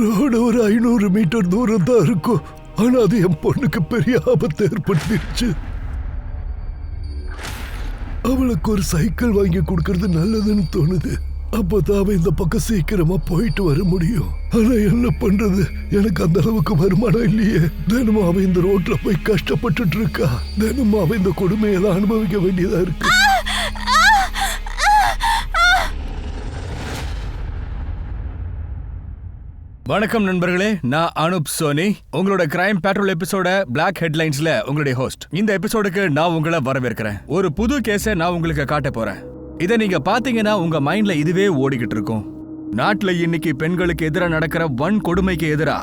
Road ஒரு 500 metre தூரம் தான் இருக்கும். ஆனா அது என் பொண்ணுக்கு பெரிய ஆபத்து ஏற்படுத்திருச்சு. அவளுக்கு ஒரு சைக்கிள் வாங்கி கொடுக்கறது நல்லதுன்னு தோணுது. அப்பதான் அவன் இந்த பக்கம் சீக்கிரமா போயிட்டு வர முடியும். ஆனா என்ன பண்றது, எனக்கு அந்த அளவுக்கு வருமானம் இல்லையே. தினமும் அவன் இந்த ரோட்ல போய் கஷ்டப்பட்டுட்டு இருக்கா. தினமும் அவன் இந்த கொடுமையெல்லாம் அனுபவிக்க வேண்டியதா இருக்கு. வணக்கம் நண்பர்களே, நான் அனுப் சோனி, உங்களோட கிரைம் பேட்ரோல் எபிசோட பிளாக் ஹெட்லைன்ஸ்ல உங்களுடைய ஹோஸ்ட். இந்த எபிசோடுக்கு நான் உங்களை வரவேற்கிறேன். ஒரு புது கேஸை நான் உங்களுக்கு காட்ட போறேன். இதை நீங்க பாத்தீங்கன்னா உங்க மைண்ட்ல இதுவே ஓடிக்கிட்டு இருக்கும். நாட்டுல இன்னைக்கு பெண்களுக்கு எதிராக நடக்கிற கொடுமைக்கு எதிரா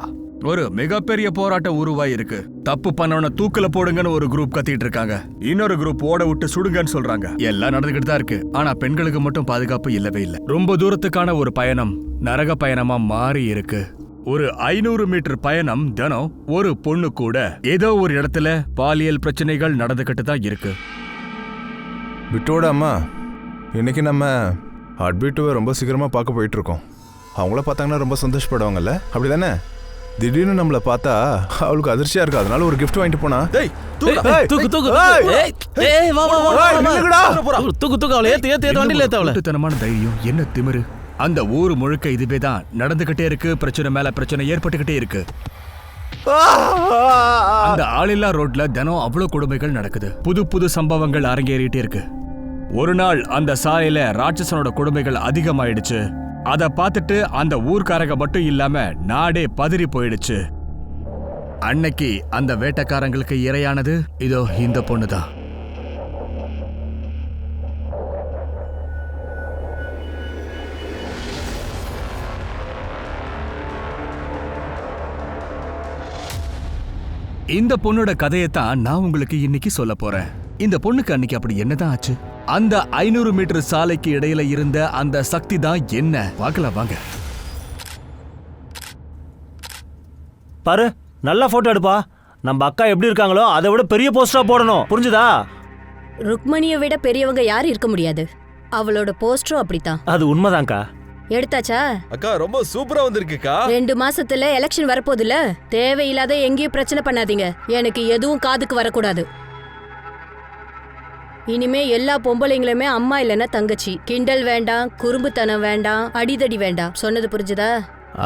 ஒரு மிகப்பெரிய போராட்டம் உருவாயிருக்கு. தப்பு பண்ணவன தூக்குல போடுங்கன்னு ஒரு குரூப் கத்திட்டு இருக்காங்க. இன்னொரு குரூப் ஓட விட்டு சுடுங்கன்னு சொல்றாங்க. எல்லாம் நடந்துகிட்டு தான் இருக்கு. ஆனா பெண்களுக்கு மட்டும் பாதுகாப்பு இல்லவே இல்லை. ரொம்ப தூரத்துக்கான ஒரு பயணம் நரக பயணமா மாறி இருக்கு. ஒரு 500 மீட்டர் பயணம். தினம் ஒரு பொண்ணு கூட ஏதோ ஒரு இடத்துல பாலியல் பிரச்சனைகள் நடந்துகிட்டு தான் இருக்கு. பிட்டோட அம்மா, இன்னைக்கு நம்ம ஹார்ட்பீட்டுவை ரொம்ப சீக்கிரமா பார்க்க போயிட்டு இருக்கோம். அவங்கள பார்த்தாங்கன்னா ரொம்ப சந்தோஷப்படுவாங்கல்ல, அப்படிதானே? திடீர்னு நம்மள பார்த்தா அவளுக்கு அதிர்ச்சியா இருக்கு. அதனால ஒரு கிஃப்ட் வாங்கிட்டு போனா. தனமான தைரியம், என்ன திமிரு! அந்த ஊர் முழுக்க இதுவே தான் நடந்துகிட்டே இருக்கு. பிரச்சனை மேல பிரச்சனை ஏற்பட்டுக்கிட்டே இருக்கு. அந்த ஆளில்லா ரோட்ல தினம் அவ்வளவு கொடுமைகள் நடக்குது. புது புது சம்பவங்கள் அரங்கேறிட்டே இருக்கு. ஒரு நாள் அந்த சாலையில ராட்சசனோட கொடுமைகள் அதிகமாயிடுச்சு. அத பார்த்துட்டு அந்த ஊர்க்காரங்க மட்டும் இல்லாம நாடே பதறி போயிடுச்சு. அன்னைக்கு அந்த வேட்டைக்காரங்களுக்கு இரையானது இதோ இந்த பொண்ணுதான். இந்த பொண்ணோட கதையத்தான் நான் உங்களுக்கு இன்னைக்கு சொல்ல போறேன். இந்த பொண்ணுக்கு அன்னைக்கு அப்படி என்னதான் ஆச்சு? அந்த 500 மீட்டர் சாலைக்கு இடையில இருந்த அந்த சக்தி தான் என்ன? பார்க்கலாம் வாங்க. பாரு, நல்ல போட்டோ எடுப்பா. நம்ம அக்கா எப்படி இருக்காங்களோ அதை விட பெரிய போஸ்டரா போடணும், புரிஞ்சுதா? ருக்மணியை விட பெரியவங்க யாரும் இருக்க முடியாது. அவளோட போஸ்டரும் அப்படித்தான். அது உண்மைதான்க்கா. எடுத்தாச்சா? அக்கா ரொம்ப சூப்பரா வந்திருக்குக்கா. 2 மாசத்துல எலெக்ஷன் வரப்போகுதுல, தேவையில்லாத எங்கேயும் பிரச்சனை பண்ணாதீங்க. எனக்கு எதுவும் காதுக்கு வரக்கூடாது. இனிமே எல்லா பொம்பளைங்களுமே அம்மா இல்லைன்னா தங்கச்சி. கிண்டல் வேண்டாம், குறும்புத்தனம் வேண்டாம், அடிதடி வேண்டாம். சொன்னது புரிஞ்சுதா?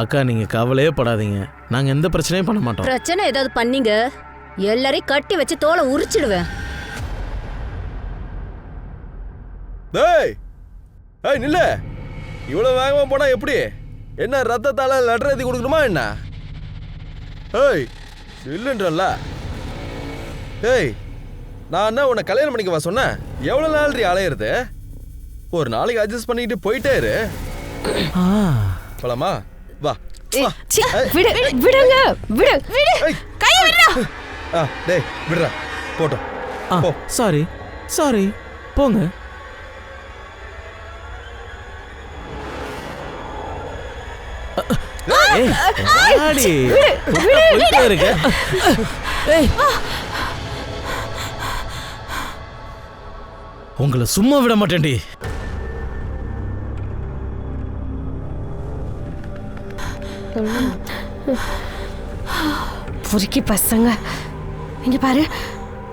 அக்கா, நீங்க கவலையே படாதீங்க. நாங்க எந்த பிரச்சனையும் பண்ண மாட்டோம். பிரச்சனை ஏதாவது பண்ணீங்க, எல்லாரையும் கட்டி வச்சு தோலை உரிச்சிடுவேன். டேய் ஏய் நில்ல. இவ்வளவு வேகமா போனா எப்படி? என்ன ரத்தத்தால லெட்டர் எழுதி கொடுக்கணுமா என்ன? ஏய் இல்லன்றல்ல. ஏய், நான் என்ன உன்னை கல்யாணம் பண்ணிக்கவா சொன்னேன்? எவ்வளவு நாள் அலையிறது? ஒரு நாளைக்கு அட்ஜஸ்ட் பண்ணிட்டு போயிட்டே இரு. போலாமா? வா. விடுங்க, விடு. கை விடுடா. டேய் விடுடா. போட்டோம். போ. சாரி சாரி, போங்க. உங்களை சும்மா விட மாட்டேன்டி. பொறுக்கி பசங்க, இங்க பாரு,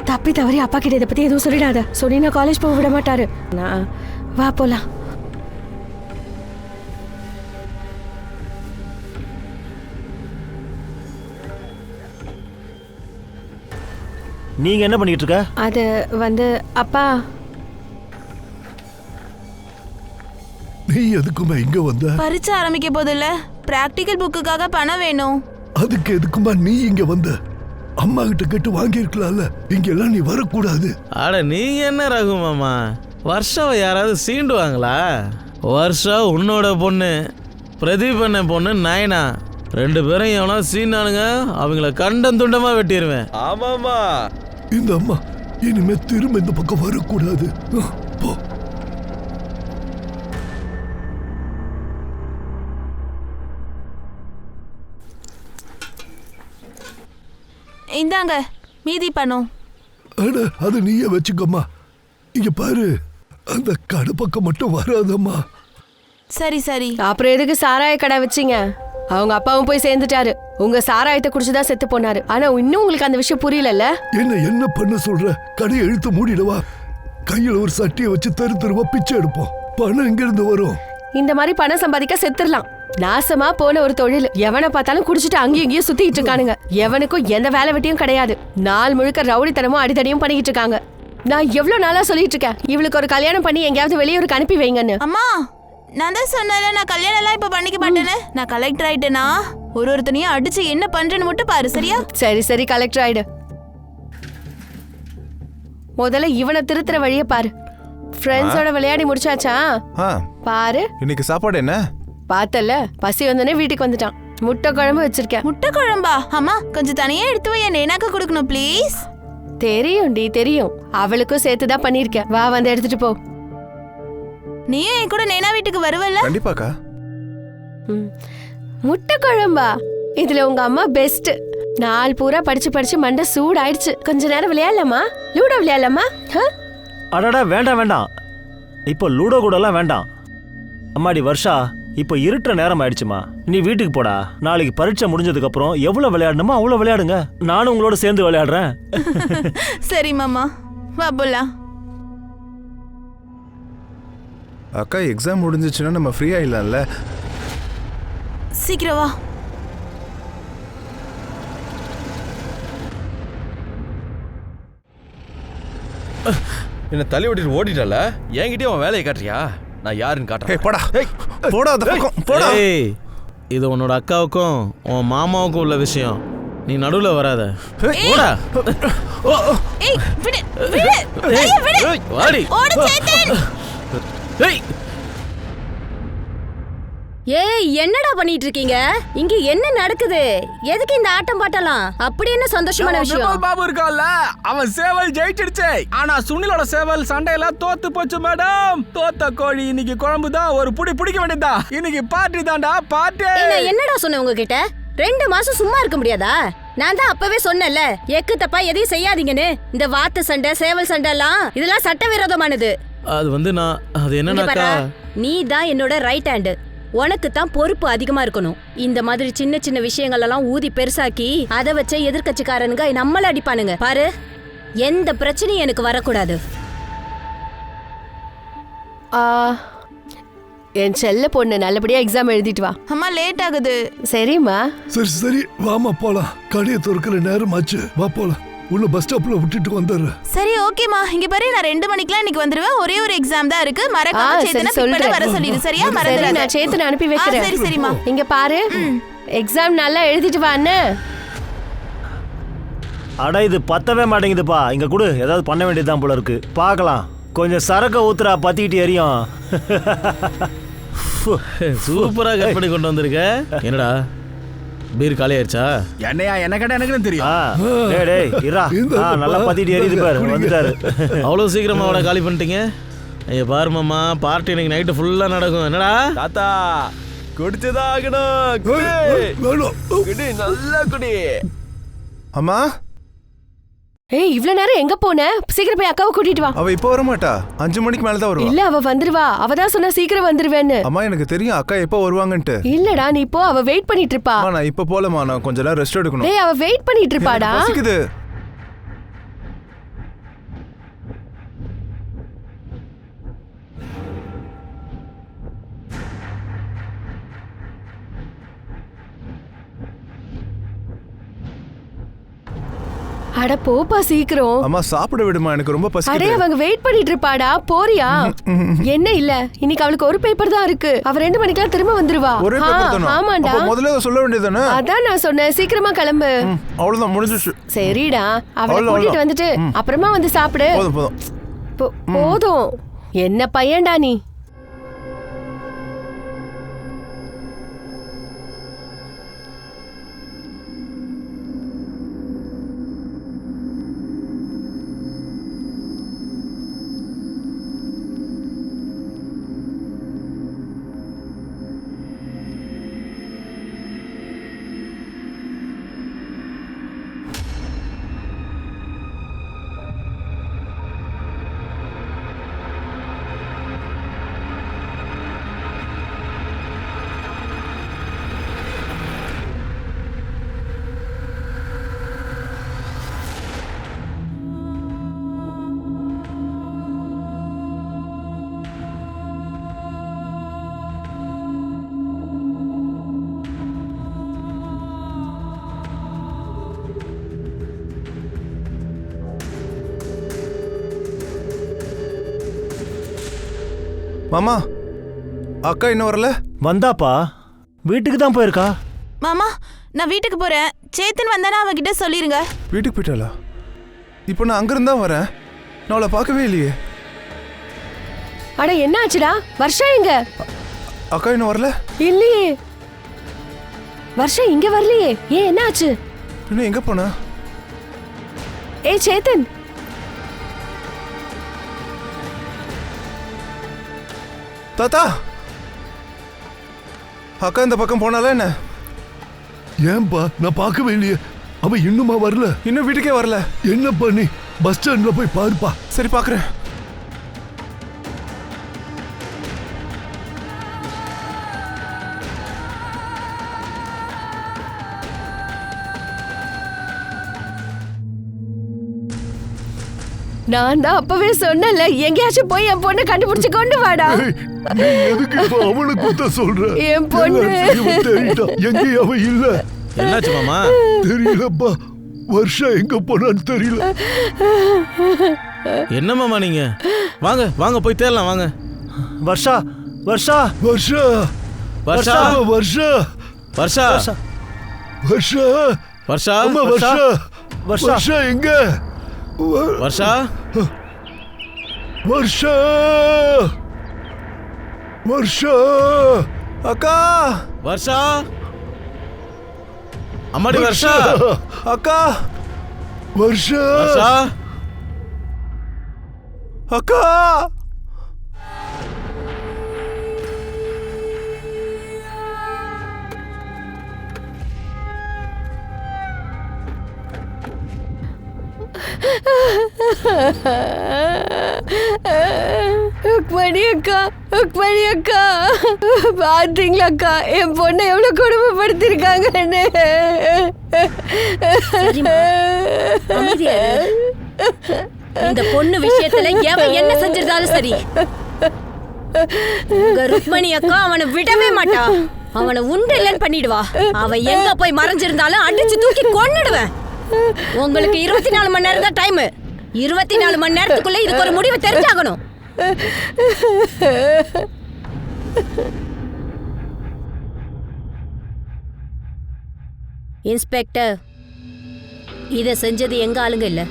தப்பி தவறி அப்பா கிட்ட இதை பத்தி எதுவும் சொல்லிடாத. சொல்லி நான் காலேஜ் போக விட மாட்டாரு. நான் வா போலாம். நீங்க என்ன பண்ணிட்டு இருக்க? அது வந்து அப்பா. நீ எதுக்குமா இங்க வந்த? பரீட்சை ஆரம்பிக்க போதில்ல, பிராக்டிகல் புக்குக்காக பணம் வேணும். அதுக்கு எதுக்குமா நீ இங்க வந்த? அம்மா கிட்ட கேட்டு வாங்கியிருக்கலாம்ல. இங்க எல்லாம் நீ வரக்கூடாது. அட நீங்க என்ன ரகு மாமா, வருஷாவை யாராவது சீண்டுவாங்களா? வருஷா உன்னோட பொண்ணு, பிரதீப் அண்ண பொண்ணு நயனா, 2 பேரும் எவனா சீண்டானுங்க, அவங்கள கண்டம் துண்டமா வெட்டிடுவேன். ஆமாமா. இந்த அம்மா இனிமே திரும்ப இந்த பக்கம் வரக்கூடாது. போ. இந்தாங்க மீதி பணம். அட அது நீயே வச்சுக்கம்மா. இங்க பாரு, அந்த கடை பக்கம் மட்டும் வராதம்மா. சரி சரி. அப்புறம் எதுக்கு சாராய கடை வச்சிங்க? அவங்க அப்பாவும் போய் சேர்ந்துட்டாரு. உங்க சாராயத்தை குடிச்சுதான் செத்து போனாரு. ஆனா இன்னும் உங்களுக்கு அந்த விஷயம் புரியலல்ல? என்ன பண்ண சொல்ற? கடையை இழுத்து மூடிடவா? கையில ஒரு சட்டியை வச்சு தெருவா பிச்சை எடுப்போம். பணம் எங்க இருந்து வரும்? இந்த மாதிரி பணம் சம்பாதிக்க செத்துடலாம். நாசமா போன ஒரு தொழில். எவனை பார்த்தாலும் குடிச்சிட்டு அங்கேயும் இங்கேயும் சுத்திட்டு இருக்கானுங்க. எவனுக்கும் எந்த வேலை வெட்டியும் கிடையாது. நாள் முழுக்க ரவுடித்தனமும் அடிதடியும் பண்ணிக்கிட்டு இருக்காங்க. நான் எவ்வளவு நாளா சொல்லிட்டு இருக்கேன், இவளுக்கு ஒரு கல்யாணம் பண்ணி எங்கேயாவது வெளியூருக்கு அனுப்பி வைங்கன்னு. அம்மா, நான் தான் சொன்னல நான் கல்யாணம் எல்லாம் இப்ப பண்ணிக்க மாட்டேன்னு. நான் கலெக்டர் ஆயிட்டேனா ஒருத்தனையும் அடிச்சு என்ன பண்றேன்னு மட்டும் பாரு, சரியா? சரி கலெக்டர் ஆயிடு. முதல்ல இவனை திருத்துற வழிய பாரு. ஃப்ரெண்ட்ஸோட விளையாடி முடிச்சாச்சா? பாரு இன்னைக்கு சாப்பாடு என்ன? பார்த்தல, பசி வந்தோடனே வீட்டுக்கு வந்துட்டான். முட்டை குழம்பு வச்சிருக்கேன். முட்டை குழம்பா? அம்மா கொஞ்சம் தனியா எடுத்து வை, நேனாக்கு கொடுக்கணும் ப்ளீஸ். தெரியும். அவளுக்கும் சேர்த்துதான் பண்ணிருக்கேன். வா வந்து எடுத்துட்டு போ. நீயும் என் கூட நேனா வீட்டுக்கு வருவல்ல? கண்டிப்பாக்கா. முட்டை குழம்பா? இதுல உங்க அம்மா பெஸ்ட். நாள் பூரா படிச்சு மண்டை சூடாயிடுச்சு. கொஞ்ச நேரம் விளையாடலாமா? லூடோ விளையாடலாமா? அடடா வேண்டாம். இப்போ லூடோ கூட எல்லாம் வேண்டாம். அம்மாடி வர்ஷா, இப்போ இருட்டுற நேரம் ஆயிடுச்சுமா. நீ வீட்டுக்கு போடா. நாளைக்கு பரீட்சை முடிஞ்சதுக்கு அப்புறம் எவ்வளவு விளையாடணுமோ அவ்வளவு விளையாடுங்க. நானும் உங்களோட சேர்ந்து விளையாடுறேன். சரி மாமா, வா போலாம். அக்கா எக்ஸாம் முடிஞ்சிச்சுன்னா நம்ம ஃப்ரீ ஆயிடலாம்ல? சீக்கிரம் வா. என்ன தள்ளி ஓட்டிட்டு ஓடிட்டால? என்கிட்டயே அவன் வேலையை காட்டுறியா? நான் யாருன்னு காட்டுறேன். போடா. இது உன்னோட அக்காவுக்கும் உன் மாமாவுக்கும் உள்ள விஷயம். நீ நடுவுல வராத. போடா. ஏய் விடு. விடு. வாடி. ஓடு சேத்தன். ஏய் ஏய், என்னடா பண்ணிட்டு இருக்கீங்க? இங்க என்ன நடக்குது? எதுக்கு இந்த ஆட்டம் பாட்டலாம்? அப்படி என்ன சந்தோஷமான விஷயம்? பாபு இருக்கான்ல, அவன் சேவல் ஜெயிச்சிடுச்சு. ஆனா சுனிலோட சேவல் சண்டையில தோத்து போச்சு மேடம். தோத்த கோழி இன்னைக்கு குழம்பு தான். ஒரு புடி பிடிக்க வேண்டியதா. இன்னைக்கு பார்ட்டி தான்டா, பார்ட்டி. என்னடா சொன்ன உங்ககிட்ட? 2 மாசம் சும்மா இருக்க முடியாதா? நான் தான் அப்பவே சொன்னேன்ல, எக்கு தப்பா எதையும் செய்யாதீங்கன்னு. இந்த வாத்து சண்டை, சேவல் சண்டை எல்லாம் இதெல்லாம் சட்டவிரோதமானது. அது நான் அது என்னன்னாக்கா, நீ தான் என்னோட ரைட் ஹேண்ட். உனக்கு தான் பொறுப்பு அதிகமா இருக்கணும். இந்த மாதிரி சின்ன சின்ன விஷயங்கள் எல்லாம் ஊதி பெருசாக்கி அதை வச்ச எதிர்கட்சிக்காரனுங்க நம்மள அடிப்பானுங்க பாரு. எந்த பிரச்சனையும் எனக்கு வரக்கூடாது. என் செல்ல பொண்ணு நல்லபடியா எக்ஸாம் எழுதிட்டு வா. அம்மா லேட் ஆகுது. சரிம்மா. சரி வாமா போலாம். கடையை திறக்கிற நேரம் ஆச்சு. வா போலாம். உள்ள பஸ் ஸ்டாப்ல விட்டுட்டு வந்துடுறேன். சரி ஓகேமா. இங்க பாரு, நான் 2 மணிக்கெல்லாம் இன்னைக்கு வந்துருவேன். ஒரே ஒரு எக்ஸாம் தான் இருக்கு. மறக்காம சேத்தனை பிக் பண்ண வர சொல்லிடு, சரியா? மறந்துடாத. நான் சேத்தனை அனுப்பி வைக்கிறேன். சரி சரிமா. இங்க பாரு, எக்ஸாம் நல்லா எழுதிட்டு வா அண்ணே. அட இது பத்தவே மாட்டேங்குதுப்பா. இங்க கொடு, ஏதாவது பண்ண வேண்டியதுதான் போல இருக்கு. பார்க்கலாம். கொஞ்சம் சரக்க ஊத்துறா, பத்திக்கிட்டு எரியும். சூப்பரா கட் பண்ணி கொண்டு வந்திருக்க. என்னடா பீர் காலி ஆயிடுச்சா? என்னையா என்ன கேட்டா எனக்கு தெரியும். டேய் இரா, நல்லா பத்திட்டு எரியுது பாரு. வந்துட்டாரு. அவ்வளவு சீக்கிரமா அவட காலி பண்ணிட்டீங்க? ஐயா பாரு மாமா, பார்ட்டி இன்னைக்கு நைட்டு ஃபுல்லா நடக்கும். என்னடா தாத்தா, குடிச்சுதான் ஆகணும். குடி, நல்லா குடி. அம்மா, ஏய் இவ்வளவு நேரம் எங்க போன? சீக்கிரம் போய் அக்காவை கூட்டிட்டு வா. அவ இப்போ வர மாட்டா. 5 மணிக்கு மேல தான் வருவா. இல்ல, அவ வந்துருவா. அவ தான் சொன்னா சீக்கிரம் வந்துருவேன்னு. அம்மா எனக்கு தெரியும் அக்கா எப்போ வருவாங்கன்ட்டு. இல்லடா, நீ போ. அவ வெயிட் பண்ணிட்டு இருப்பா. நான் இப்ப போலமா, நான் கொஞ்ச நேரம் ரெஸ்ட் எடுக்கணும். டேய், அவ வெயிட் பண்ணிட்டு இருப்பாடா. பசிக்குது. அட போப்பா சீக்கிரம். அம்மா சாப்பிட விடுமா, எனக்கு ரொம்ப பசிக்குது. அடே அவங்க வெயிட் பண்ணிட்டு இருப்பாடா. போறியா? என்ன இல்ல, இன்னைக்கு அவளுக்கு ஒரு பேப்பர் தான் இருக்கு. அவ 2 மணிக்கெல்லாம் திரும்ப வந்துருவா. ஒரே பேப்பர் தானா? ஆமாடா. அப்ப முதல்ல சொல்ல வேண்டியதானே? அதான் நான் சொன்னேன், சீக்கிரமா கிளம்பு. அவ்வளவுதான், முடிஞ்சிச்சு. சரிடா, அவளை கூட்டிட்டு வந்துட்டு அப்புறமா வந்து சாப்பிடு. போதும். என்ன பையன்டா நீ. மாமா அக்கா இன்னும் வரல? வந்தாப்பா, வீட்டுக்கு தான் போயிருக்கா. மாமா நான் வீட்டுக்கு போறேன். சேத்தன் வந்தானா அவகிட்ட சொல்லிருங்க. வீட்டுக்கு போயிட்டாளா? இப்போ நான் அங்கிருந்தா வரேன். நான் அவளை பார்க்கவே இல்லையே. அட என்ன ஆச்சுடா? வர்ஷா எங்க? அக்கா இன்னும் வரல? இல்லையே, வர்ஷா இங்க வரலையே. ஏன் என்ன ஆச்சு? இன்னும் எங்க போனா? ஏய் சேத்தன், தாத்தா அக்கா இந்த பக்கம் போனாலா என்ன? ஏன்பா நான் பார்க்கவே இல்லையே. அவ இன்னுமா வரல? இன்னும் வீட்டுக்கே வரல. என்ன பண்ணி பஸ் ஸ்டாண்ட்ல போய் பாருப்பா. சரி பார்க்குறேன். நான் தான் அப்பவே சொன்னல, எங்கேயாச்சும் போய் என் பொண்ணை கண்டுபிடிச்சு கொண்டு வாடா. ஏய், நீ எதுக்கு இப்ப அவனை குத்த சொல்ற? என் பொண்ணு. எல்லாத்தையும் தேடிட்டா. எங்கேயும் அவ இல்ல. என்னாச்சு மாமா? தெரியலப்பா. வருஷா எங்க போனான்னு தெரியல. என்ன மாமா நீங்க? வாங்க வாங்க போய் தேடலாம் வாங்க. வர்ஷா, வர்ஷா, வருஷா வர்ஷா வருஷா வர்ஷா வருஷா வர்ஷா அம்மா வருஷா. வருஷா வருஷா எங்க? வர்ஷா வருஷா வருஷா அக்கா வர்ஷா அம்மாடி வர்ஷா அக்கா வருஷா வர்ஷா அக்கா ருக்மணி அக்கா, ருக்மணி அக்கா, பாத்தீங்களா அக்கா என் பொண்ணை எவ்வளவு கொடுமைப்படுத்திருக்காங்கன்னு? அமைதியா இரு. இந்த பொண்ணு விஷயத்துல எவன் என்ன செஞ்சிருந்தாலும் சரி, உங்க ருக்மணி அக்கா அவனை விடவே மாட்டா. அவனை உண்டு இல்லைன்னு பண்ணிடுவா. அவன் எங்க போய் மறைஞ்சிருந்தாலும் அடிச்சு தூக்கி கொன்னுடுவேன். உங்களுக்கு 24 மணி நேரம் தான் டைம். 24 மணி நேரத்துக்குள்ள இதுக்கு ஒரு முடிவு தெரிஞ்சாகணும். இன்ஸ்பெக்டர், இத செஞ்சது எங்க ஆளுங்க இல்ல.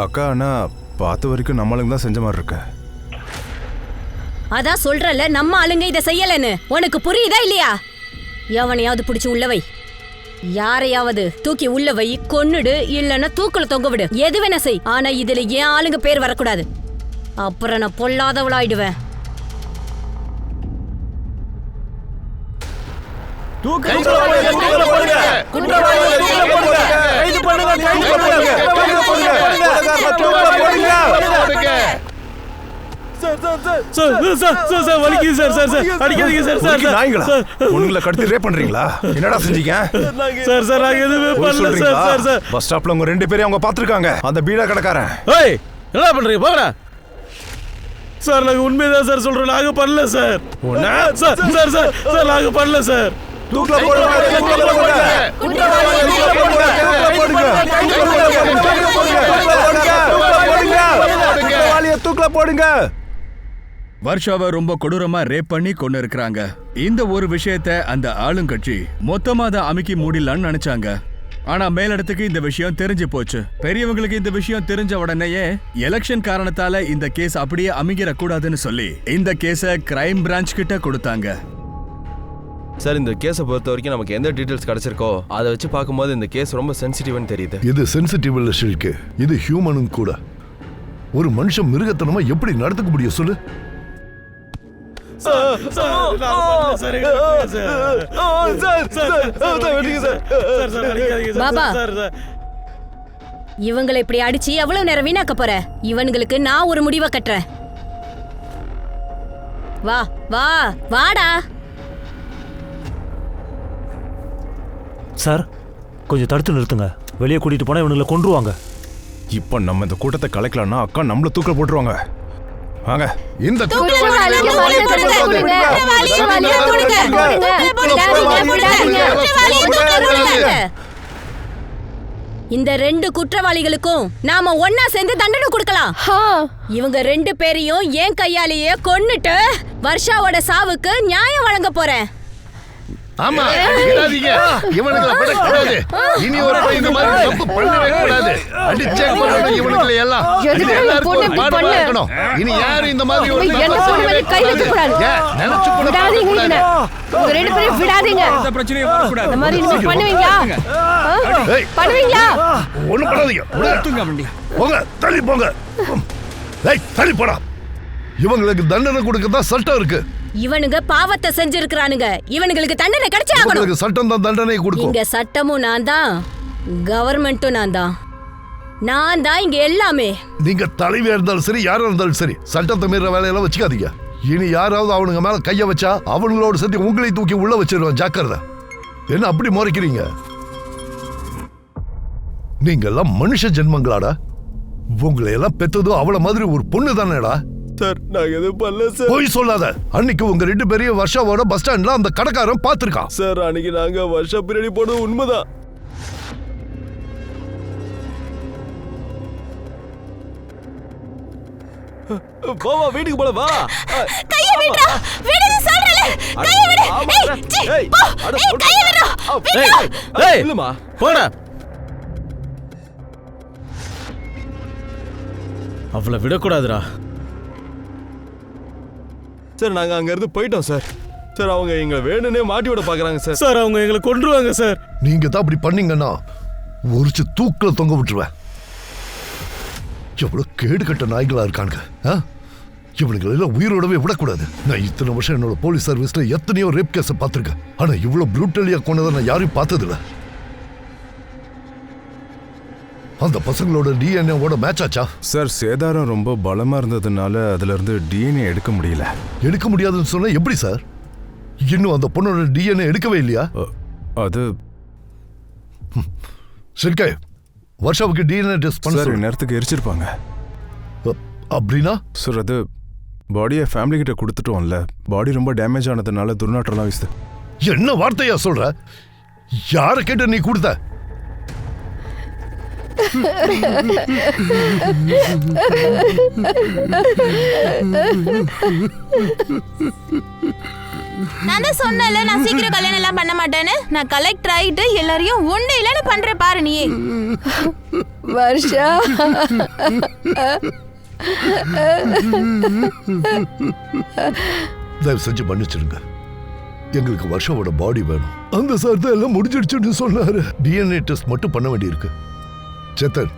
அக்கா ஆனா பார்த்த வரைக்கும் நம்மளுங்க தான் செஞ்ச மாதிரி இருக்க. அதான் சொல்றல, நம்ம ஆளுங்க இத செய்யலன்னு. உனக்கு புரியுதா இல்லையா? எவனையாவது பிடிச்சு உள்ளவை, யாரையாவது தூக்கி உள்ளவை, கொன்னுடு, இல்லன்னா தூக்குல தொங்க விடு, எது வேணா செய். ஆனா இதுல ஏன் ஆளுங்க பேர் வரக்கூடாது. அப்புறம் நான் பொல்லாதவளாயிடுவேன். உங்களை கடத்தி ரேப் பண்றீங்களா? என்னடா செஞ்சீங்க? சார் சார் நாங்க எதுவுமே பண்ணல சார். சார் சார் பஸ் ஸ்டாப்ல உங்க 2 பேரையும் அவங்க பாத்துருக்காங்க. அந்த பீடா கடைக்காரன். ஏய் என்ன பண்றீங்க? போங்கடா சார். நாங்க உண்மைதான் சார் சொல்றோம். நாங்க பண்ணல sir. Sir sir sir sir நாங்க பண்ணல சார். தூக்குல போடுங்க, தூக்குல போடுங்க, தூக்குல போடுங்க. வர்ஷாவை ரொம்ப கொடூரமா ரேப் பண்ணி கொண்டு இருக்கிறாங்க. இந்த ஒரு விஷயத்த அந்த ஆளுங்கட்சி மொத்தமா அதை அமுக்கி மூடிடலான்னு நினைச்சாங்க. ஆனா மேலிடத்துக்கு இந்த விஷயம் தெரிஞ்சு போச்சு. பெரியவங்களுக்கு இந்த விஷயம் தெரிஞ்ச உடனேயே எலெக்ஷன் காரணத்தால இந்த கேஸ் அப்படியே அமுங்கிட கூடாதுன்னு சொல்லி இந்த கேஸ கிரைம் பிரான்ச் கிட்ட கொடுத்தாங்க. சார், இந்த கேஸை பொறுத்த வரைக்கும் நமக்கு எந்த டீடைல்ஸ் கிடைச்சிருக்கோ அதை வச்சு பார்க்கும்போது இந்த கேஸ் ரொம்ப சென்சிட்டிவ்னு தெரியுது. இது சென்சிட்டிவ் இல்ல ஷில்கே, இது ஹியூமனும் கூட. ஒரு மனுஷன் மிருகத்தனமா எப்படி நடந்துக்க முடியும் சொல்லு? பாபா, இவங்களை இப்படி அடிச்சு எவ்வளவு நேரம் வீணாக்க போற? இவனுங்களுக்கு நான் ஒரு முடிவை கட்டுறேன். வா வா வாடா. சார் கொஞ்சம் தடுத்து நிறுத்துங்க. வெளியே கூட்டிட்டு போனா இவனுங்களை கொன்றுவாங்க. இப்போ நம்ம இந்த கூட்டத்தை கலைக்கலாம்னா அக்கா நம்மள தூக்கில போட்டுருவாங்க. வாங்க. இந்த இந்த 2 குற்றவாளிகளுக்கும் நாம ஒன்னா சேர்ந்து தண்டனை கொடுக்கலாம். இவங்க 2 பேரையும் என் கையாலேயே கொன்னுட்டு வர்ஷாவோட சாவுக்கு நியாயம் வழங்க போறேன். ஆமா, விடாதீங்க. இவனுங்களை விடக்கூடாது. இனி ஒரு இந்த மாதிரி தப்பு பண்ணவே கூடாது. அடிச்சே கொல்லணும் இவனுங்களை எல்லாம். இது எல்லாருக்கும் பாடமா இருக்கணும். இனி யாரும் இந்த மாதிரி ஒரு தப்பு கை வைக்க கூடாது. நினைச்சு கூட விடாதீங்க. உங்க 2 பேரும் விடாதீங்க. இந்த பிரச்சனையை வரக்கூடாது. இந்த மாதிரி நீங்க பண்ணுவீங்களா? பண்ணுவீங்களா? ஒண்ணும் பண்ணாதீங்க. எடுத்துங்க வண்டி. போங்க, தள்ளி போங்க. ஏய், தள்ளி போடா. இவங்களுக்கு தண்டனை கொடுக்க தான் சட்டம் இருக்கு. இவனுங்க பாவத்தை செஞ்சிருக்கானுங்க. இவனுங்களுக்கு தண்டனை கிடைச்சே ஆகணும். உங்களுக்கு சட்டம் தான் தண்டனை கொடுக்கும். இங்க சட்டமும் நான் தான், கவர்மெண்ட்டும் நான் தான். நான் தான் இங்க எல்லாமே. நீங்க தலைவியா இருந்தாலும் சரி, யாரா இருந்தாலும் சரி, சட்டத்தை மீற வேலையெல்லாம் வச்சுக்காதீங்க. இனி யாராவது அவனுங்க மேல கைய வச்சா அவங்களோட சேர்த்து உங்களை தூக்கி உள்ள வச்சிருவான். ஜாக்கிரதை. என்ன அப்படி முறைக்கிறீங்க? நீங்க எல்லாம் மனுஷ ஜென்மங்களாடா. உங்களை எல்லாம் பெத்ததும் அவள மாதிரி ஒரு பொண்ணு தானேடா. சார் நான் எதுவும் பண்ணல சார். போய் சொல்லாத. அன்னைக்கு உங்க 2 பேரையும் வர்ஷாவோட பஸ் ஸ்டாண்ட்ல அந்த கடைக்காரன் பாத்துருக்கான். சார் அன்னைக்கு நாங்க வருஷா பின்னாடி போனது உண்மைதான். வா வீட்டுக்கு போல வா. கையை விடுடா. விடுன்னு சொல்றல. கையை விடு. ஏய் போ. கையை விடுடா. ஏய் இல்லம்மா போடா. அவளை விடக்கூடாதுடா. சார் நாங்க அங்க இருந்து போயிட்டோம் சார். சார் அவங்க எங்களை வேணும்னே மாட்டி விட பாக்குறாங்க சார். சார் அவங்க எங்களை கொன்றுவாங்க சார். நீங்க தான் அப்படி பண்ணீங்கன்னா உரிச்சு தூக்கில தொங்க விட்டுருவேன். எவ்வளவு கேடு கட்ட நாய்களா இருக்காங்க. இவனுங்களை எல்லாம் உயிரோடவே விடக்கூடாது. நான் இத்தனை வருஷம் என்னோட போலீஸ் சர்வீஸ்ல எத்தனையோ ரேப் கேஸை பார்த்திருக்கேன். ஆனா இவ்வளவு ப்ரூட்டலியா கொண்டதை நான் யாரையும் பார்த்ததில்ல. அந்த பசங்களோட டிஎன்ஏவோட மேட்ச் ஆச்சா? சார் சேதாரம் ரொம்ப பலமா இருந்ததுனால அதுல இருந்து டிஎன்ஏ எடுக்க முடியல. எடுக்க முடியாதுன்னு சொன்னா எப்படி சார்? இன்னும் அந்த பொண்ணோட டிஎன்ஏ எடுக்கவே இல்லையா? அது சரிக்கா, வர்ஷாவுக்கு டிஎன்ஏ டெஸ்ட் பண்ண சார் நேரத்துக்கு எரிச்சிருப்பாங்க. அப்படின்னா சார் அது பாடியை ஃபேமிலி கிட்ட கொடுத்துட்டோம்ல. பாடி ரொம்ப டேமேஜ் ஆனதுனால துர்நாற்றம்லாம் வீசுது. என்ன வார்த்தையா சொல்ற? யார கேட்ட நீ கொடுத்த? நான் தான் சொன்னல நான் சீக்கிரம் கல்யாணம் எல்லாம் பண்ண மாட்டேன்னு. நான் கலெக்டர் ஆயிட்டு எல்லாரையும் ஒண்ணு இல்லன்னு பண்ற பாரு நீ. வர்ஷா தயவு செஞ்சு மன்னிச்சிருங்க. எங்களுக்கு வர்ஷாவோட பாடி வேணும். அந்த சார் தான் எல்லாம் முடிஞ்சிடுச்சுன்னு சொன்னாரு. டிஎன்ஏ டெஸ்ட் மட்டும் பண்ண வேண்டியிருக்கு. சேத்தன்,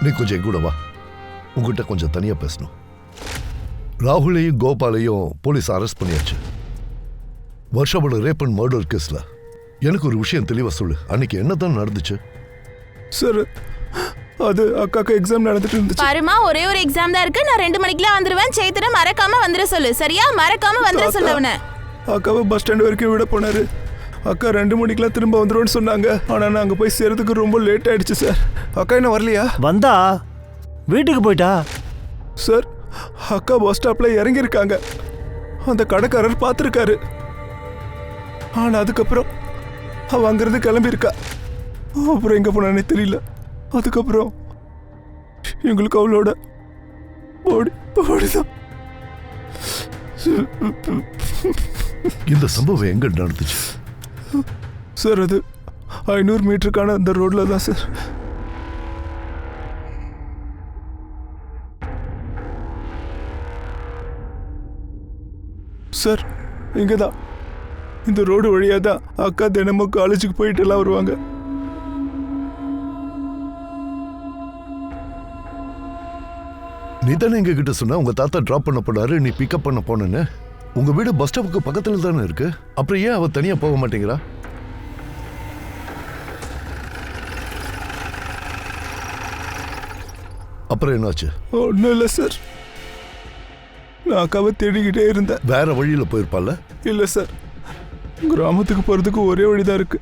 நீ கொஞ்சம் எங்கூட வா. உங்ககிட்ட கொஞ்சம் தனியா பேசணும். ராகுலையும் கோபாலையும் போலீஸ் அரெஸ்ட் பண்ணியாச்சு. வர்ஷாவோட ரேப் அண்ட் மர்டர் கேஸ்ல எனக்கு ஒரு விஷயம் தெளிவா சொல்லு. அன்னைக்கு என்னதான் நடந்துச்சு? சார் அது அக்காக்கு எக்ஸாம் நடந்துட்டு இருந்துச்சு. பாருமா, ஒரே ஒரு எக்ஸாம் தான் இருக்கு. நான் 2 மணிக்குலாம் வந்துருவேன். சேத்தனை மறக்காம வந்துட சொல்லு. சரியா? மறக்காம வந்துட சொல்லவன. அக்காவை பஸ் ஸ்டாண்ட் வரைக்கும் விட போனாரு. அக்கா 2 மணிக்கெல்லாம் திரும்ப வந்துருவோன்னு சொன்னாங்க. ஆனா நான் அங்க போய் சேர்றதுக்கு ரொம்ப லேட் ஆயிடுச்சு சார். அக்கா என்ன வரலையா? வந்தா வீட்டுக்கு போயிட்டா சார். அக்கா பஸ் ஸ்டாப்ல இறங்கி இருக்காங்க. அந்த கடைக்காரர் பார்த்துருக்காரு. ஆனா அதுக்கப்புறம் அவ அங்கிருந்து கிளம்பி இருக்கா. அப்புறம் எங்க போனானே தெரியல. அதுக்கப்புறம் எங்களுக்கு அவளோட பாடிதான். இந்த சம்பவம் எங்க நடந்துச்சு சார்? அது 500 மீட்டருக்கான அந்த ரோட்ல தான் சார். சார் இங்கதான், இந்த ரோடு வழியா தான் அக்கா தினமும் காலேஜுக்கு போயிட்டு எல்லாம் வருவாங்க. நீ தானே எங்க கிட்ட சொன்ன உங்க தாத்தா டிராப் பண்ண போனாரு, நீ பிக்கப் பண்ண போனேன்னு. உங்க வீடு பஸ் ஸ்டாப்புக்கு பக்கத்துல தானே இருக்கு. அப்புறம் ஏன் அவ தனியா போக மாட்டேங்கிறா? அப்புறம் என்னாச்சு? ஒன்றும் இல்லை சார். நான் அக்காவை தேடிக்கிட்டே இருந்தேன். வேற வழியில போயிருப்பால? இல்லை சார், கிராமத்துக்கு போறதுக்கு ஒரே வழிதான் இருக்கு.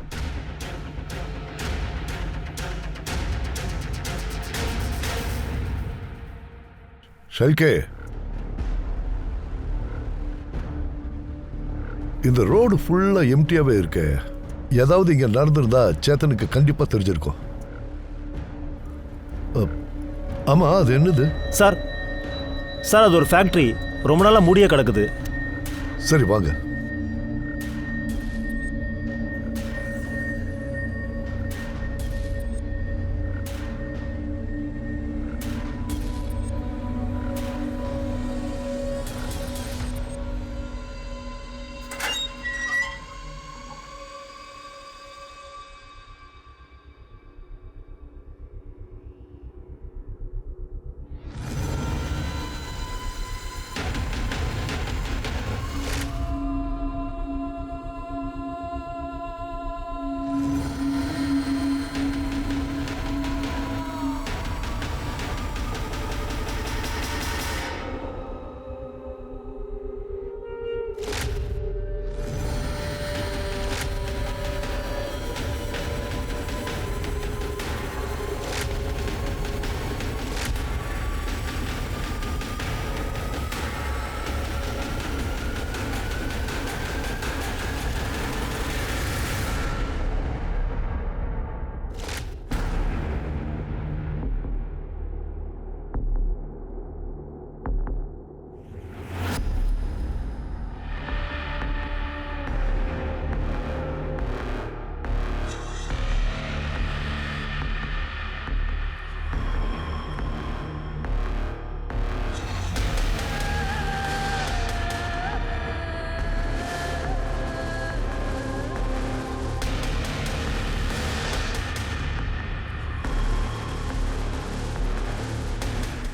ஷல்கே, இந்த ரோடு ஃபுல்லா எம்டியாவே இருக்கு. ஏதாவது இங்க நடந்திருந்தா சேத்தனுக்கு கண்டிப்பா தெரிஞ்சிருக்கும். ஆமா, அது என்னது? சார் சார் அது ஒரு ஃபேக்ட்ரி, ரொம்ப நாளாக மூடியே கிடக்குது. சரி வாங்க.